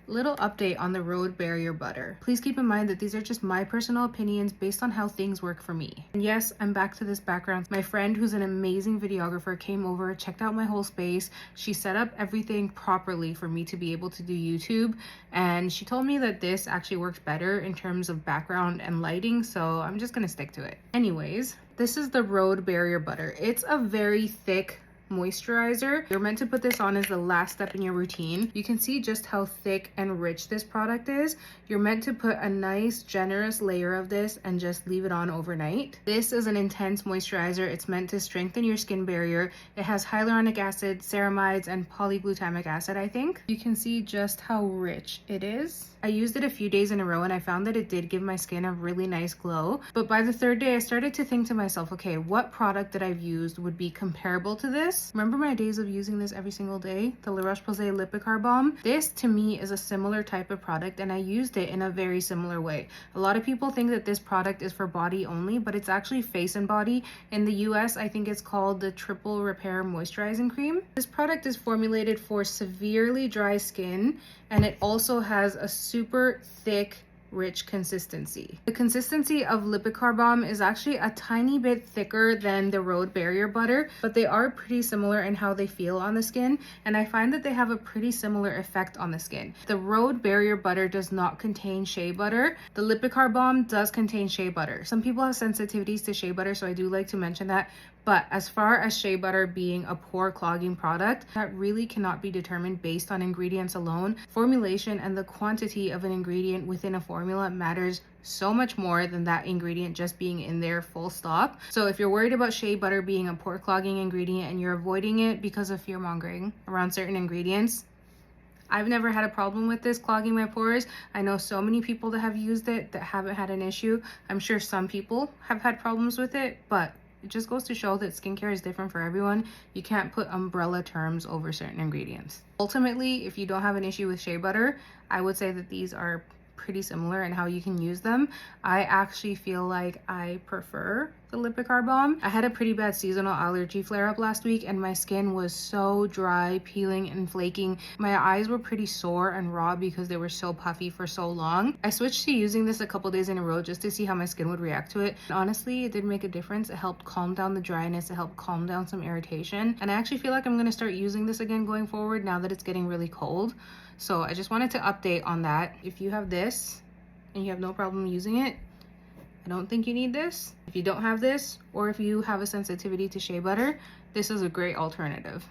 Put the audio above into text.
Little update on the Road Barrier Butter. Please keep in mind that these are just my personal opinions based on how things work for me. And yes, I'm back to this background. My friend, who's an amazing videographer, came over, checked out my whole space. She set up everything properly for me to be able to do YouTube. And she told me that this actually works better in terms of background and lighting. So I'm just gonna stick to it. Anyways, this is the Road Barrier Butter. It's a very thick moisturizer. You're meant to put this on as the last step in your routine. You can see just how thick and rich this product is. You're meant to put a nice generous layer of this and just leave it on overnight. This is an intense moisturizer. It's meant to strengthen your skin barrier. It has hyaluronic acid, ceramides, and polyglutamic acid, I think. You can see just how rich it is. I used it a few days in a row and I found that it did give my skin a really nice glow. But by the third day, I started to think to myself, okay, what product that I've used would be comparable to this? Remember my days of using this every single day? The La Roche-Posay Lipicar Balm? This to me is a similar type of product and I used it in a very similar way. A lot of people think that this product is for body only, but it's actually face and body. In the US, I think it's called the Triple Repair Moisturizing Cream. This product is formulated for severely dry skin and it also has a super thick, rich consistency. The consistency of Lipicar Balm is actually a tiny bit thicker than the Road Barrier Butter, but they are pretty similar in how they feel on the skin, and I find that they have a pretty similar effect on the skin. The Road Barrier Butter does not contain shea butter. The Lipicar Balm does contain shea butter. Some people have sensitivities to shea butter, so I do like to mention that. But as far as shea butter being a pore clogging product, that really cannot be determined based on ingredients alone. Formulation and the quantity of an ingredient within a formula matters so much more than that ingredient just being in there full stop. So if you're worried about shea butter being a pore clogging ingredient and you're avoiding it because of fear mongering around certain ingredients, I've never had a problem with this clogging my pores. I know so many people that have used it that haven't had an issue. I'm sure some people have had problems with it, but it just goes to show that skincare is different for everyone. You can't put umbrella terms over certain ingredients. Ultimately, if you don't have an issue with shea butter, I would say that these are pretty similar in how you can use them. I actually feel like I prefer the Lipicar Balm. I had a pretty bad seasonal allergy flare-up last week and my skin was so dry, peeling and flaking. My eyes were pretty sore and raw because they were so puffy for so long. I switched to using this a couple days in a row just to see how my skin would react to it. And honestly, it did make a difference. It helped calm down the dryness. It helped calm down some irritation. And I actually feel like I'm going to start using this again going forward now that it's getting really cold. So I just wanted to update on that. If you have this and you have no problem using it, I don't think you need this. If you don't have this, or if you have a sensitivity to shea butter, this is a great alternative.